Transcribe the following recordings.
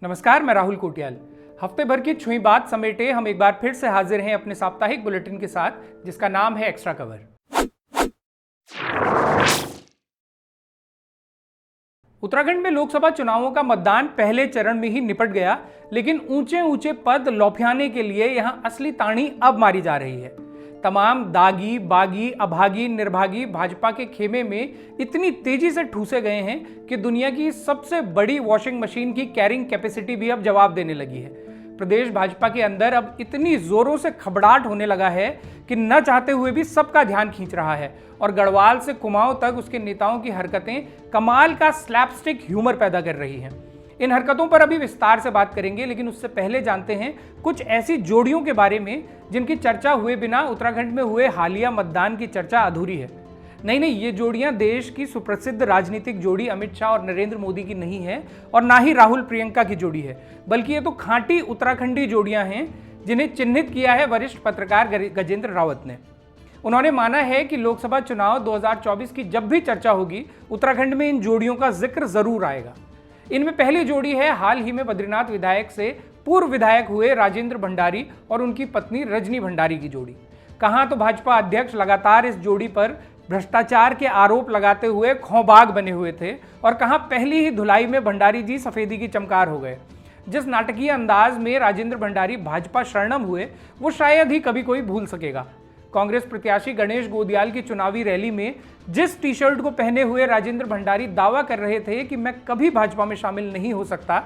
नमस्कार, मैं राहुल कोटियाल। हफ्ते भर की छुई बात समेटे हम एक बार फिर से हाजिर हैं अपने साप्ताहिक बुलेटिन के साथ, जिसका नाम है एक्स्ट्रा कवर। उत्तराखंड में लोकसभा चुनावों का मतदान पहले चरण में ही निपट गया, लेकिन ऊंचे ऊंचे पद लौफियाने के लिए यहां असली ताणी अब मारी जा रही है। तमाम दागी, बागी, अभागी, निर्भागी भाजपा के खेमे में इतनी तेजी से ठूसे गए हैं कि दुनिया की सबसे बड़ी वॉशिंग मशीन की कैरिंग कैपेसिटी भी अब जवाब देने लगी है। प्रदेश भाजपा के अंदर अब इतनी जोरों से खबड़ाहट होने लगा है कि न चाहते हुए भी सबका ध्यान खींच रहा है और गढ़वाल से कुमाऊं तक उसके नेताओं की हरकतें कमाल का स्लैपस्टिक ह्यूमर पैदा कर रही हैं। इन हरकतों पर अभी विस्तार से बात करेंगे, लेकिन उससे पहले जानते हैं कुछ ऐसी जोड़ियों के बारे में जिनकी चर्चा हुए बिना उत्तराखंड में हुए हालिया मतदान की चर्चा अधूरी है। नहीं, ये जोड़ियां देश की सुप्रसिद्ध राजनीतिक जोड़ी अमित शाह और नरेंद्र मोदी की नहीं है और ना ही राहुल प्रियंका की जोड़ी है, बल्कि ये तो खांटी उत्तराखंडी जोड़ियां हैं जिन्हें चिन्हित किया है वरिष्ठ पत्रकार गजेंद्र रावत ने। उन्होंने माना है कि लोकसभा चुनाव 2024 की जब भी चर्चा होगी, उत्तराखंड में इन जोड़ियों का जिक्र जरूर आएगा। इनमें पहली जोड़ी है हाल ही में बद्रीनाथ विधायक से पूर्व विधायक हुए राजेंद्र भंडारी और उनकी पत्नी रजनी भंडारी की जोड़ी। कहां तो भाजपा अध्यक्ष लगातार इस जोड़ी पर भ्रष्टाचार के आरोप लगाते हुए खौबाग बने हुए थे और कहां पहली ही धुलाई में भंडारी जी सफेदी की चमकार हो गए। जिस नाटकीय अंदाज में राजेंद्र भंडारी भाजपा शरणम हुए, वो शायद ही कभी कोई भूल सकेगा। कांग्रेस प्रत्याशी गणेश गोदियाल की चुनावी रैली में जिस टी शर्ट को पहने हुए राजेंद्र भंडारी दावा कर रहे थे कि मैं कभी भाजपा में शामिल नहीं हो सकता,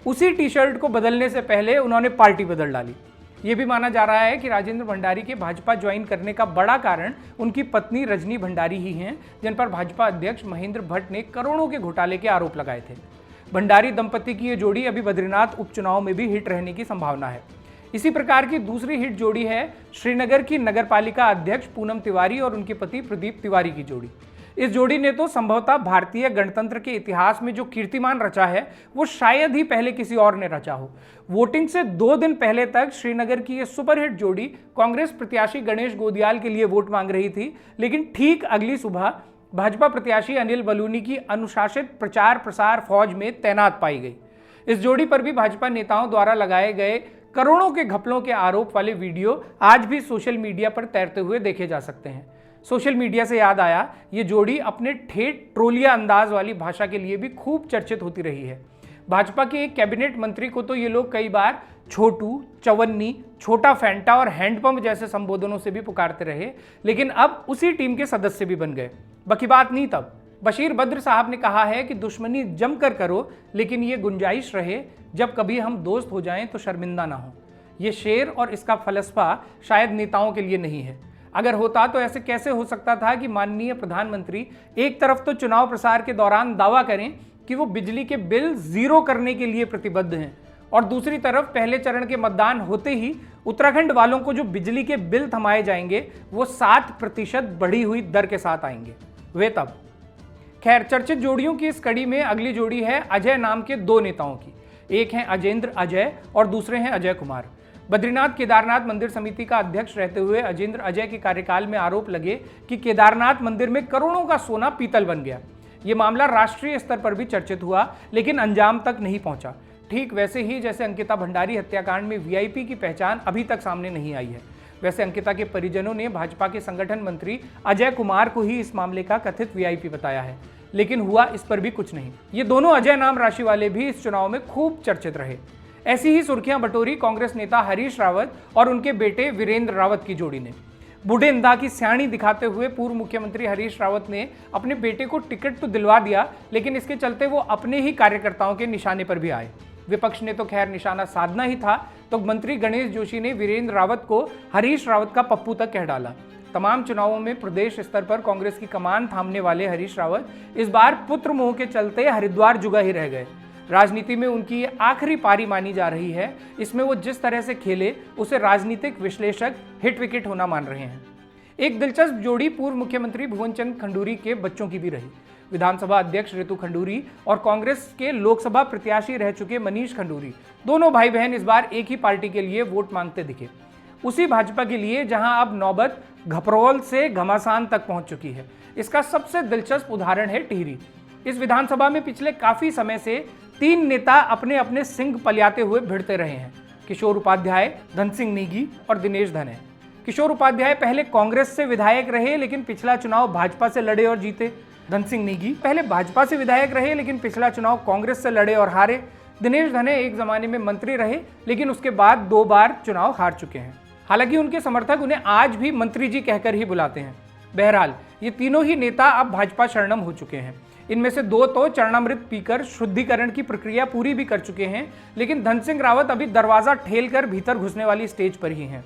उसी टी शर्ट को बदलने से पहले उन्होंने पार्टी बदल डाली। ये भी माना जा रहा है कि राजेंद्र भंडारी के भाजपा ज्वाइन करने का बड़ा कारण उनकी पत्नी रजनी भंडारी ही हैं, जिन पर भाजपा अध्यक्ष महेंद्र भट्ट ने करोड़ों के घोटाले के आरोप लगाए थे। भंडारी दंपति की ये जोड़ी अभी बद्रीनाथ उपचुनाव में भी हिट रहने की संभावना है। इसी प्रकार की दूसरी हिट जोड़ी है श्रीनगर की नगरपालिका अध्यक्ष पूनम तिवारी और उनके पति प्रदीप तिवारी की जोड़ी। इस जोड़ी ने तो संभवतः भारतीय गणतंत्र के इतिहास में जो कीर्तिमान रचा है, वो शायद ही पहले किसी और ने रचा हो। वोटिंग से 2 दिन पहले तक श्रीनगर की यह सुपरहिट जोड़ी कांग्रेस प्रत्याशी गणेश गोदियाल के लिए वोट मांग रही थी, लेकिन ठीक अगली सुबह भाजपा प्रत्याशी अनिल बलूनी की अनुशासित प्रचार प्रसार फौज में तैनात पाई गई। इस जोड़ी पर भी भाजपा नेताओं द्वारा लगाए गए करोड़ों के घपलों के आरोप वाले वीडियो आज भी सोशल मीडिया पर तैरते हुए देखे जा सकते हैं। सोशल मीडिया से याद आया, ये जोड़ी अपने ठेठ ट्रोलिया अंदाज वाली भाषा के लिए भी खूब चर्चित होती रही है। भाजपा के एक कैबिनेट मंत्री को तो ये लोग कई बार छोटू, चवन्नी, छोटा फैंटा और हैंडपंप जैसे संबोधनों से भी पुकारते रहे, लेकिन अब उसी टीम के सदस्य भी बन गए। बाकी बात नहीं तब। बशीर बद्र साहब ने कहा है कि दुश्मनी जमकर करो, लेकिन ये गुंजाइश रहे जब कभी हम दोस्त हो जाएं तो शर्मिंदा ना हो। ये शेर और इसका फलसफा शायद नेताओं के लिए नहीं है। अगर होता तो ऐसे कैसे हो सकता था कि माननीय प्रधानमंत्री एक तरफ तो चुनाव प्रसार के दौरान दावा करें कि वो बिजली के बिल 0 करने के लिए प्रतिबद्ध हैं, और दूसरी तरफ पहले चरण के मतदान होते ही उत्तराखंड वालों को जो बिजली के बिल थमाए जाएंगे, वो 7% बढ़ी हुई दर के साथ आएंगे। वे तब। खैर, चर्चित जोड़ियों की इस कड़ी में अगली जोड़ी है अजय नाम के 2 नेताओं की। एक हैं अजेंद्र अजय और दूसरे हैं अजय कुमार। बद्रीनाथ केदारनाथ मंदिर समिति का अध्यक्ष रहते हुए अजेंद्र अजय के कार्यकाल में आरोप लगे कि केदारनाथ मंदिर में करोड़ों का सोना पीतल बन गया। ये मामला राष्ट्रीय स्तर पर भी चर्चित हुआ, लेकिन अंजाम तक नहीं पहुंचा। ठीक वैसे ही जैसे अंकिता भंडारी हत्याकांड में वीआईपी की पहचान अभी तक सामने नहीं आई है, वैसे अंकिता के परिजनों ने भाजपा के संगठन मंत्री अजय कुमार को ही इस मामले का कथित वीआईपी बताया है, लेकिन हुआ इस पर भी कुछ नहीं। ये दोनों अजय नाम राशि वाले भी इस चुनाव में खूब चर्चित रहे। ऐसी ही सुर्खियां बटोरी कांग्रेस नेता हरीश रावत और उनके बेटे वीरेंद्र रावत की जोड़ी ने। बूढ़े इंदा की स्याणी दिखाते हुए पूर्व मुख्यमंत्री हरीश रावत ने अपने बेटे को टिकट तो दिलवा दिया, लेकिन इसके चलते वो अपने ही कार्यकर्ताओं के निशाने पर भी आए। विपक्ष ने तो खैर निशाना साधना ही था, तो मंत्री गणेश जोशी ने वीरेंद्र रावत को हरीश रावत का पप्पू तक कह डाला। तमाम चुनावों में प्रदेश स्तर पर कांग्रेस की कमान थामने वाले हरीश रावत इस बार पुत्र मोह के चलते हरिद्वार जुगा ही रह गए। राजनीति में उनकी आखिरी पारी मानी जा रही है। इसमें वो जिस तरह से खेले, उसे राजनीतिक विश्लेषक हिट विकेट होना मान रहे हैं। एक दिलचस्प जोड़ी पूर्व मुख्यमंत्री भुवनचंद खंडूरी के बच्चों की भी रही। विधानसभा अध्यक्ष ऋतु खंडूरी और कांग्रेस के लोकसभा प्रत्याशी रह चुके मनीष खंडूरी, दोनों भाई बहन इस बार एक ही पार्टी के लिए वोट मांगते दिखे। उसी भाजपा के लिए जहां अब नौबत घपरौल से घमासान तक पहुंच चुकी है। इसका सबसे दिलचस्प उदाहरण है टिहरी। इस विधानसभा में पिछले काफी समय से 3 नेता अपने अपने सिंग पलियाते हुए भिड़ते रहे हैं, किशोर उपाध्याय, धन सिंह नेगी और दिनेश धने। किशोर उपाध्याय पहले कांग्रेस से विधायक रहे लेकिन पिछला चुनाव भाजपा से लड़े और जीते। धन सिंह नेगी पहले भाजपा से विधायक रहे लेकिन पिछला चुनाव कांग्रेस से लड़े और हारे। दिनेश धने एक जमाने में मंत्री रहे लेकिन उसके बाद 2 बार चुनाव हार चुके हैं। हालांकि उनके समर्थक उन्हें आज भी मंत्री जी कहकर ही बुलाते हैं। बहरहाल ये तीनों ही नेता अब भाजपा शरणम हो चुके हैं। इनमें से 2 तो चरणामृत पीकर शुद्धिकरण की प्रक्रिया पूरी भी कर चुके हैं, लेकिन धन सिंह रावत अभी दरवाजा ठेलकर भीतर घुसने वाली स्टेज पर ही हैं।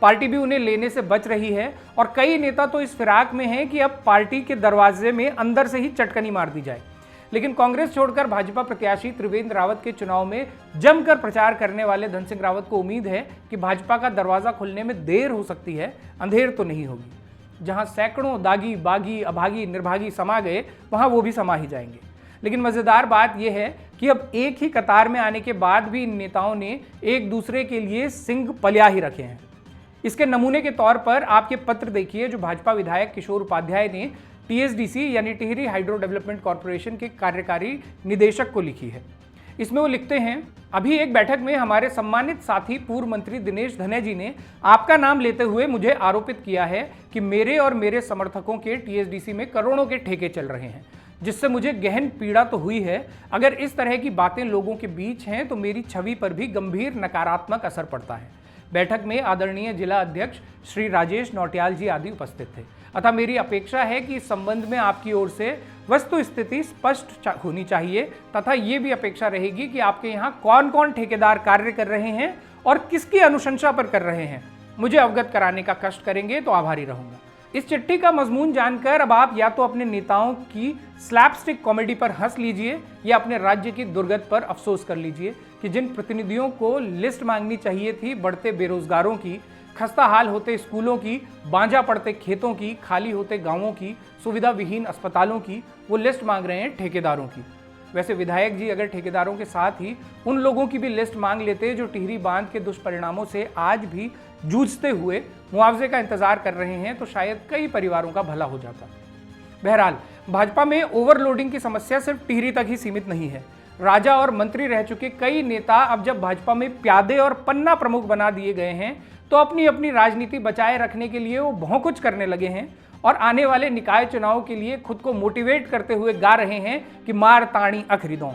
पार्टी भी उन्हें लेने से बच रही है और कई नेता तो इस फिराक में हैं कि अब पार्टी के दरवाजे में अंदर से ही चटकनी मार दी जाए। लेकिन कांग्रेस छोड़कर भाजपा प्रत्याशी त्रिवेंद्र रावत के चुनाव में जमकर प्रचार करने वाले धन सिंह रावत को उम्मीद है कि भाजपा का दरवाजा खुलने में देर हो सकती है, अंधेर तो नहीं होगी। जहां सैकड़ों दागी, बागी, अभागी, निर्भागी समा गए, वहां वो भी समा ही जाएंगे। लेकिन मजेदार बात यह है कि अब एक ही कतार में आने के बाद भी इन नेताओं ने एक दूसरे के लिए सिंग पलिया ही रखे हैं। इसके नमूने के तौर पर आपके पत्र देखिए जो भाजपा विधायक किशोर उपाध्याय ने TSDC यानी टिहरी हाइड्रो डेवलपमेंट कॉर्पोरेशन के कार्यकारी निदेशक को लिखी है। इसमें वो लिखते हैं, अभी एक बैठक में हमारे सम्मानित साथी पूर्व मंत्री दिनेश धने जी ने आपका नाम लेते हुए मुझे आरोपित किया है कि मेरे और मेरे समर्थकों के TSDC में करोड़ों के ठेके चल रहे हैं, जिससे मुझे गहन पीड़ा तो हुई है। अगर इस तरह की बातें लोगों के बीच हैं तो मेरी छवि पर भी गंभीर नकारात्मक असर पड़ता है। बैठक में आदरणीय जिला अध्यक्ष श्री राजेश नौटियाल जी आदि उपस्थित थे। अतः मेरी अपेक्षा है कि इस संबंध में आपकी ओर से वस्तु स्थिति स्पष्ट होनी चाहिए तथा ये भी अपेक्षा रहेगी कि आपके यहाँ कौन कौन ठेकेदार कार्य कर रहे हैं और किसकी अनुशंसा पर कर रहे हैं, मुझे अवगत कराने का कष्ट करेंगे तो आभारी रहूंगा। इस चिट्ठी का मजमून जानकर अब आप या तो अपने नेताओं की स्लैपस्टिक कॉमेडी पर हंस लीजिए या अपने राज्य की दुर्गत पर अफसोस कर लीजिए कि जिन प्रतिनिधियों को लिस्ट मांगनी चाहिए थी बढ़ते बेरोजगारों की, खस्ता हाल होते स्कूलों की, बांझा पड़ते खेतों की, खाली होते गांवों की, सुविधा विहीन अस्पतालों की, वो लिस्ट मांग रहे हैं ठेकेदारों की। वैसे विधायक जी अगर ठेकेदारों के साथ ही उन लोगों की भी लिस्ट मांग लेते जो टिहरी बांध के दुष्परिणामों से आज भी जूझते हुए मुआवजे का इंतजार कर रहे हैं तो शायद कई परिवारों का भला हो जाता। बहरहाल भाजपा में ओवरलोडिंग की समस्या सिर्फ टिहरी तक ही सीमित नहीं है। राजा और मंत्री रह चुके कई नेता अब जब भाजपा में प्यादे और पन्ना प्रमुख बना दिए गए हैं तो अपनी अपनी राजनीति बचाए रखने के लिए वो बहुत कुछ करने लगे हैं और आने वाले निकाय चुनाव के लिए खुद को मोटिवेट करते हुए गा रहे हैं कि मार ताणी अखरीदों।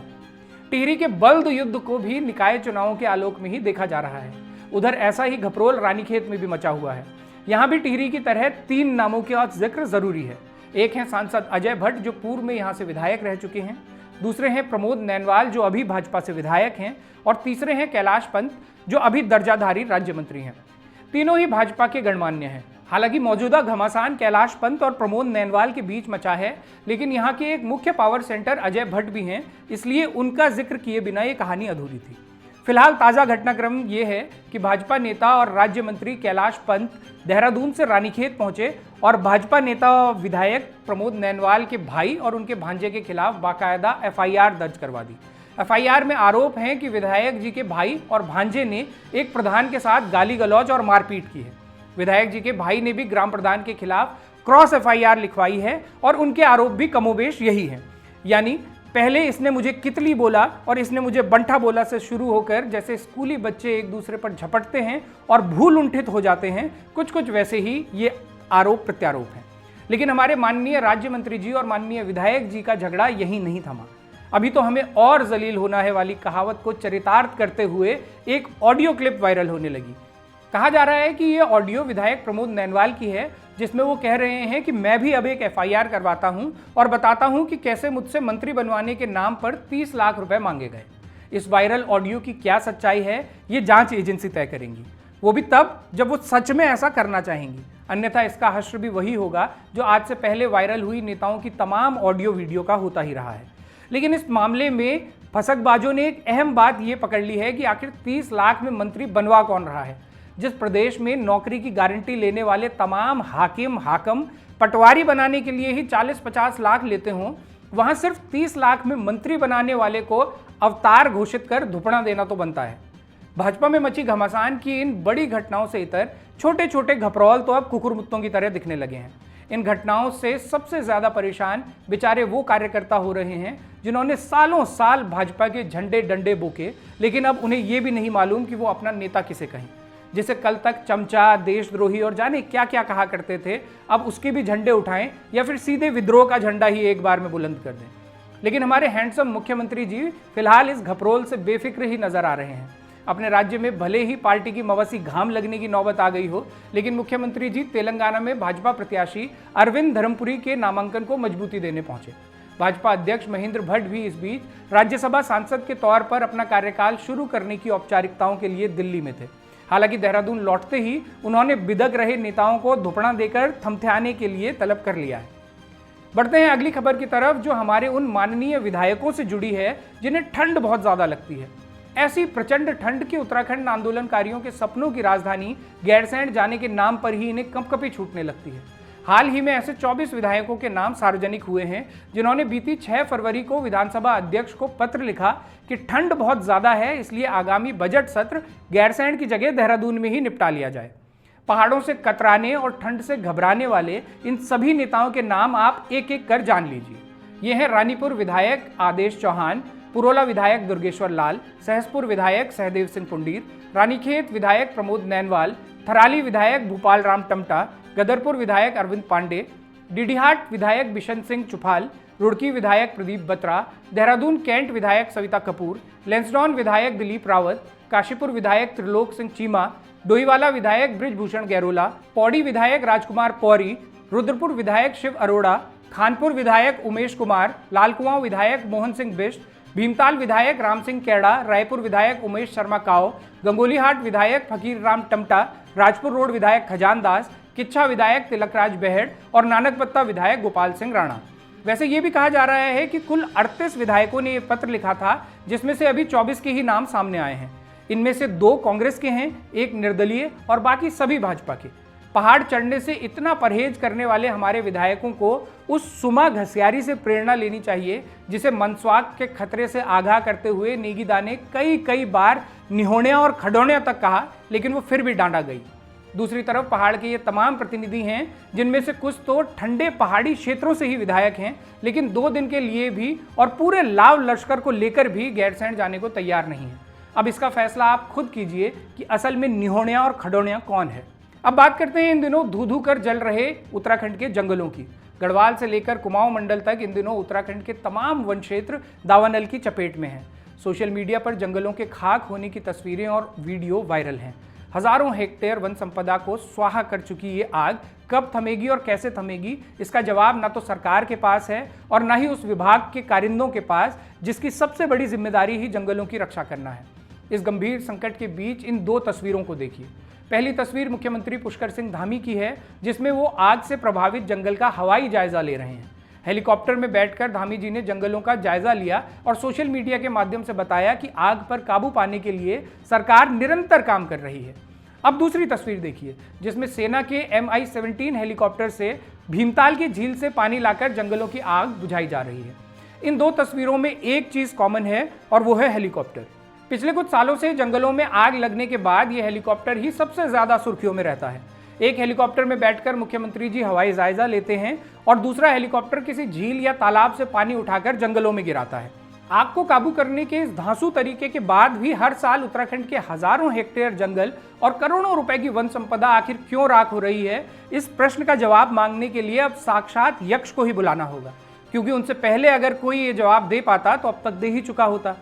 टिहरी के बल्द युद्ध को भी निकाय चुनावों के आलोक में ही देखा जा रहा है। उधर ऐसा ही घपरोल रानीखेत में भी मचा हुआ है। यहाँ भी टिहरी की तरह 3 नामों का जिक्र जरूरी है। एक है सांसद अजय भट्ट जो पूर्व में यहाँ से विधायक रह चुके हैं, दूसरे हैं प्रमोद नैनवाल जो अभी भाजपा से विधायक हैं और तीसरे हैं कैलाश पंत जो अभी दर्जाधारी राज्य मंत्री हैं। तीनों ही भाजपा के गणमान्य हैं। हालांकि मौजूदा घमासान कैलाश पंत और प्रमोद नैनवाल के बीच मचा है, लेकिन यहाँ के एक मुख्य पावर सेंटर अजय भट्ट भी हैं, इसलिए उनका जिक्र किए बिना ये कहानी अधूरी थी। फिलहाल ताजा घटनाक्रम ये है कि भाजपा नेता और राज्य मंत्री कैलाश पंत देहरादून से रानीखेत पहुंचे और भाजपा नेता विधायक प्रमोद नैनवाल के भाई और उनके भांजे के खिलाफ बाकायदा FIR दर्ज करवा दी। FIR में आरोप है कि विधायक जी के भाई और भांजे ने एक प्रधान के साथ गाली गलौज और मारपीट की है। विधायक जी के भाई ने भी ग्राम प्रधान के खिलाफ क्रॉस FIR लिखवाई है और उनके आरोप भी कमोबेश यही है, यानी पहले इसने मुझे कितली बोला और इसने मुझे बंठा बोला से शुरू होकर जैसे स्कूली बच्चे एक दूसरे पर झपटते हैं और भूल उंठित हो जाते हैं, कुछ कुछ वैसे ही ये आरोप प्रत्यारोप हैं। लेकिन हमारे माननीय राज्य मंत्री जी और माननीय विधायक जी का झगड़ा यही नहीं थमा। अभी तो हमें और जलील होना है वाली कहावत को चरितार्थ करते हुए एक ऑडियो क्लिप वायरल होने लगी। कहा जा रहा है कि ये ऑडियो विधायक प्रमोद नैनवाल की है, जिसमें वो कह रहे हैं कि मैं भी अब एक FIR करवाता हूं और बताता हूं कि कैसे मुझसे मंत्री बनवाने के नाम पर 30 लाख रुपए मांगे गए। इस वायरल ऑडियो की क्या सच्चाई है ये जांच एजेंसी तय करेंगी, वो भी तब जब वो सच में ऐसा करना चाहेंगी, अन्यथा इसका हश्र भी वही होगा जो आज से पहले वायरल हुई नेताओं की तमाम ऑडियो वीडियो का होता ही रहा है। लेकिन इस मामले में फसकबाजों ने एक अहम बात ये पकड़ ली है कि आखिर 30 लाख में मंत्री बनवा कौन रहा है। जिस प्रदेश में नौकरी की गारंटी लेने वाले तमाम हाकिम पटवारी बनाने के लिए ही 40-50 लाख लेते हों, वहां सिर्फ 30 लाख में मंत्री बनाने वाले को अवतार घोषित कर धुपड़ा देना तो बनता है। भाजपा में मची घमासान की इन बड़ी घटनाओं से इतर छोटे छोटे घपरौल तो अब कुकुरमुत्तों की तरह दिखने लगे हैं। इन घटनाओं से सबसे ज्यादा परेशान बेचारे वो कार्यकर्ता हो रहे हैं जिन्होंने सालों साल भाजपा के झंडे डंडे बोके, लेकिन अब उन्हें यह भी नहीं मालूम कि वो अपना नेता किसे कहें। जिसे कल तक चमचा, देशद्रोही और जाने क्या क्या कहा करते थे, अब उसके भी झंडे उठाएं या फिर सीधे विद्रोह का झंडा ही एक बार में बुलंद कर दें। लेकिन हमारे हैंडसम मुख्यमंत्री जी फिलहाल इस घपरोल से बेफिक्र ही नजर आ रहे हैं। अपने राज्य में भले ही पार्टी की मवसी घाम लगने की नौबत आ गई हो, लेकिन मुख्यमंत्री जी तेलंगाना में भाजपा प्रत्याशी अरविंद धर्मपुरी के नामांकन को मजबूती देने पहुंचे। भाजपा अध्यक्ष महेंद्र भट्ट भी इस बीच राज्यसभा सांसद के तौर पर अपना कार्यकाल शुरू करने की औपचारिकताओं के लिए दिल्ली में थे। हालांकि देहरादून लौटते ही उन्होंने बिदक रहे नेताओं को धुपड़ा देकर थमथाने के लिए तलब कर लिया है। बढ़ते हैं अगली खबर की तरफ, जो हमारे उन माननीय विधायकों से जुड़ी है जिन्हें ठंड बहुत ज्यादा लगती है। ऐसी प्रचंड ठंड कि उत्तराखंड आंदोलनकारियों के सपनों की राजधानी गैरसैंण जाने के नाम पर ही इन्हें कंपकपी छूटने लगती है। हाल ही में ऐसे 24 विधायकों के नाम सार्वजनिक हुए हैं जिन्होंने बीती 6 फरवरी को विधानसभा अध्यक्ष को पत्र लिखा कि ठंड बहुत ज्यादा है, इसलिए आगामी बजट सत्र गैरसैंण की जगह देहरादून में ही निपटा लिया जाए। पहाड़ों से कतराने और ठंड से घबराने वाले इन सभी नेताओं के नाम आप एक एक कर जान लीजिए। ये हैं रानीपुर विधायक आदेश चौहान, पुरोला विधायक दुर्गेश्वर लाल, सहसपुर विधायक सहदेव सिंह पुंडीर, रानीखेत विधायक प्रमोद नैनवाल, थराली विधायक भूपाल राम टमटा, गदरपुर विधायक अरविंद पांडे, डीडीहाट विधायक बिशन सिंह चुफाल, रुड़की विधायक प्रदीप बत्रा, देहरादून कैंट विधायक सविता कपूर, लेंसडॉन विधायक दिलीप रावत, काशीपुर विधायक त्रिलोक सिंह चीमा, डोईवाला विधायक बृजभूषण गैरोला, पौड़ी विधायक राजकुमार पौरी, रुद्रपुर विधायक शिव अरोड़ा, खानपुर विधायक उमेश कुमार, लालकुआं विधायक मोहन सिंह बिष्ट, भीमताल विधायक राम सिंह कैड़ा, रायपुर विधायक उमेश शर्मा काओ, गंगोलीहाट विधायक फकीर राम टमटा, राजपुर रोड विधायक खजान दास, किच्छा विधायक तिलकराज बहेड़ और नानकपत्ता विधायक गोपाल सिंह राणा। वैसे ये भी कहा जा रहा है कि कुल 38 विधायकों ने ये पत्र लिखा था, जिसमें से अभी 24 के ही नाम सामने आए हैं। इनमें से 2 कांग्रेस के हैं, 1 निर्दलीय और बाकी सभी भाजपा के। पहाड़ चढ़ने से इतना परहेज करने वाले हमारे विधायकों को उस सुमा घसियारी से प्रेरणा लेनी चाहिए जिसे मनस्वाक के खतरे से आगाह करते हुए नेगीदा ने कई बार निहोण्या और खडोण्या तक कहा, लेकिन वो फिर भी डांटा गई। दूसरी तरफ पहाड़ के ये तमाम प्रतिनिधि हैं जिनमें से कुछ तो ठंडे पहाड़ी क्षेत्रों से ही विधायक हैं, लेकिन 2 दिन के लिए भी और पूरे लाव लश्कर को लेकर भी गैरसैंण जाने को तैयार नहीं है। अब इसका फैसला आप खुद कीजिए कि असल में निहोण्या और खडोण्या कौन है। अब बात करते हैं इन दिनों धू धू कर जल रहे उत्तराखंड के जंगलों की। गढ़वाल से लेकर कुमाऊं मंडल तक इन दिनों उत्तराखंड के तमाम वन क्षेत्र दावानल की चपेट में हैं। सोशल मीडिया पर जंगलों के खाक होने की तस्वीरें और वीडियो वायरल हैं। हजारों हेक्टेयर वन संपदा को स्वाहा कर चुकी ये आग कब थमेगी और कैसे थमेगी, इसका जवाब ना तो सरकार के पास है और ना ही उस विभाग के कारिंदों के पास जिसकी सबसे बड़ी जिम्मेदारी ही जंगलों की रक्षा करना है। इस गंभीर संकट के बीच इन 2 तस्वीरों को देखिए। पहली तस्वीर मुख्यमंत्री पुष्कर सिंह धामी की है, जिसमें वो आग से प्रभावित जंगल का हवाई जायजा ले रहे हैं। हेलीकॉप्टर में बैठकर धामी जी ने जंगलों का जायजा लिया और सोशल मीडिया के माध्यम से बताया कि आग पर काबू पाने के लिए सरकार निरंतर काम कर रही है। अब दूसरी तस्वीर देखिए, जिसमें सेना के MI-17 हेलीकॉप्टर से भीमताल की झील से पानी लाकर जंगलों की आग बुझाई जा रही है। इन 2 तस्वीरों में एक चीज कॉमन है और वो है हेलीकॉप्टर। पिछले कुछ सालों से जंगलों में आग लगने के बाद ये हेलीकॉप्टर ही सबसे ज्यादा सुर्खियों में रहता है। एक हेलीकॉप्टर में बैठकर मुख्यमंत्री जी हवाई जायजा लेते हैं और दूसरा हेलीकॉप्टर किसी झील या तालाब से पानी उठाकर जंगलों में गिराता है। आग को काबू करने के इस धांसू तरीके के बाद भी हर साल उत्तराखंड के हजारों हेक्टेयर जंगल और करोड़ों रुपए की वन संपदा आखिर क्यों राख हो रही है, इस प्रश्न का जवाब मांगने के लिए अब साक्षात यक्ष को ही बुलाना होगा, क्योंकि उनसे पहले अगर कोई ये जवाब दे पाता तो अब तक दे ही चुका होता।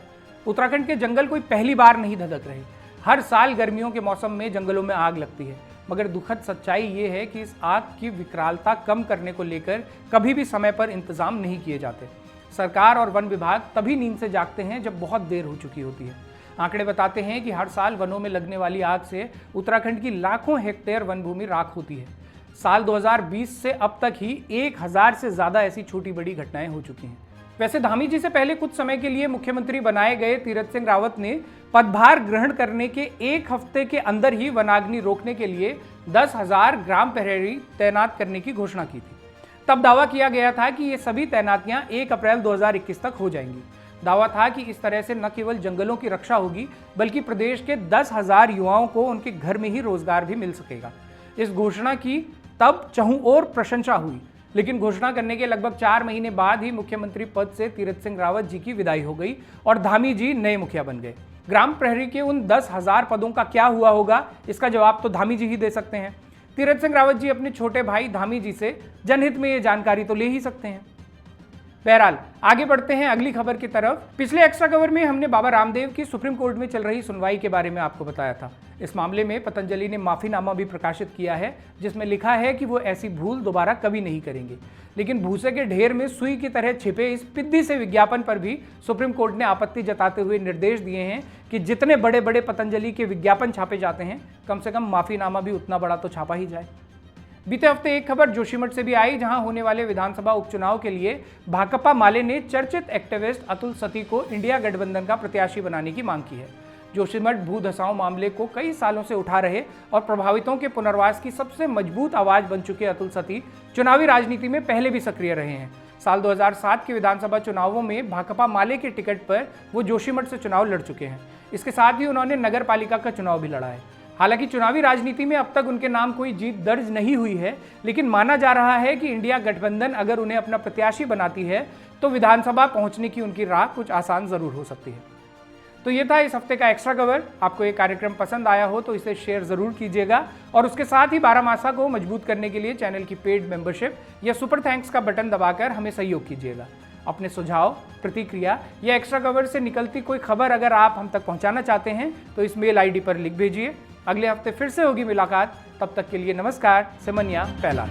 उत्तराखंड के जंगल कोई पहली बार नहीं धधक रहे। हर साल गर्मियों के मौसम में जंगलों में आग लगती है, मगर दुखद सच्चाई ये है कि इस आग की विकरालता कम करने को लेकर कभी भी समय पर इंतजाम नहीं किए जाते। सरकार और वन विभाग तभी नींद से जागते हैं जब बहुत देर हो चुकी होती है। आंकड़े बताते हैं कि हर साल वनों में लगने वाली आग से उत्तराखंड की लाखों हेक्टेयर वन भूमि राख होती है। साल 2020 से अब तक ही 1000 से ज्यादा ऐसी छोटी बड़ी घटनाएं हो चुकी हैं। वैसे धामी जी से पहले कुछ समय के लिए मुख्यमंत्री बनाए गए तीरथ सिंह रावत ने पदभार ग्रहण करने के 1 हफ्ते के अंदर ही वनाग्नि रोकने के लिए 10,000 ग्राम प्रहरी तैनात करने की घोषणा की थी। तब दावा किया गया था कि ये सभी तैनातियां 1 अप्रैल 2021 तक हो जाएंगी। दावा था कि इस तरह से न केवल जंगलों की रक्षा होगी, बल्कि प्रदेश के 10,000 युवाओं को उनके घर में ही रोजगार भी मिल सकेगा। इस घोषणा की तब चहुंओर प्रशंसा हुई, लेकिन घोषणा करने के लगभग 4 महीने बाद ही मुख्यमंत्री पद से तीरथ सिंह रावत जी की विदाई हो गई और धामी जी नए मुखिया बन गए। ग्राम प्रहरी के उन 10,000 पदों का क्या हुआ होगा, इसका जवाब तो धामी जी ही दे सकते हैं। तीरथ सिंह रावत जी अपने छोटे भाई धामी जी से जनहित में ये जानकारी तो ले ही सकते हैं। बहरहाल आगे बढ़ते हैं अगली खबर की तरफ। पिछले एक्स्ट्रा कवर में हमने बाबा रामदेव की सुप्रीम कोर्ट में चल रही सुनवाई के बारे में आपको बताया था। इस मामले में पतंजलि ने माफीनामा भी प्रकाशित किया है, जिसमें लिखा है कि वो ऐसी भूल दोबारा कभी नहीं करेंगे। लेकिन भूसे के ढेर में सुई की तरह छिपे इस पिद्दी से विज्ञापन पर भी सुप्रीम कोर्ट ने आपत्ति जताते हुए निर्देश दिए हैं कि जितने बड़े बड़े पतंजलि के विज्ञापन छापे जाते हैं, कम से कम माफीनामा भी उतना बड़ा तो छापा ही जाए। बीते हफ्ते एक खबर जोशीमठ से भी आई, जहां होने वाले विधानसभा उपचुनाव के लिए भाकपा माले ने चर्चित एक्टिविस्ट अतुल सती को इंडिया गठबंधन का प्रत्याशी बनाने की मांग की है। जोशीमठ भू धसाव मामले को कई सालों से उठा रहे और प्रभावितों के पुनर्वास की सबसे मजबूत आवाज बन चुके अतुल सती चुनावी राजनीति में पहले भी सक्रिय रहे हैं। साल 2007 के विधानसभा चुनावों में भाकपा माले के टिकट पर वो जोशीमठ से चुनाव लड़ चुके हैं। इसके साथ ही उन्होंने नगर पालिका का चुनाव भी लड़ा है। हालांकि चुनावी राजनीति में अब तक उनके नाम कोई जीत दर्ज नहीं हुई है, लेकिन माना जा रहा है कि इंडिया गठबंधन अगर उन्हें अपना प्रत्याशी बनाती है तो विधानसभा पहुंचने की उनकी राह कुछ आसान जरूर हो सकती है। तो ये था इस हफ्ते का एक्स्ट्रा कवर। आपको ये कार्यक्रम पसंद आया हो तो इसे शेयर जरूर कीजिएगा और उसके साथ ही बारामासा को मजबूत करने के लिए चैनल की पेड मेंबरशिप या सुपर थैंक्स का बटन दबाकर हमें सहयोग कीजिएगा। अपने सुझाव, प्रतिक्रिया या एक्स्ट्रा कवर से निकलती कोई खबर अगर आप हम तक पहुंचाना चाहते हैं तो इस मेल आईडी पर लिख भेजिए। अगले हफ्ते फिर से होगी मुलाकात, तब तक के लिए नमस्कार। सिमनिया पहला।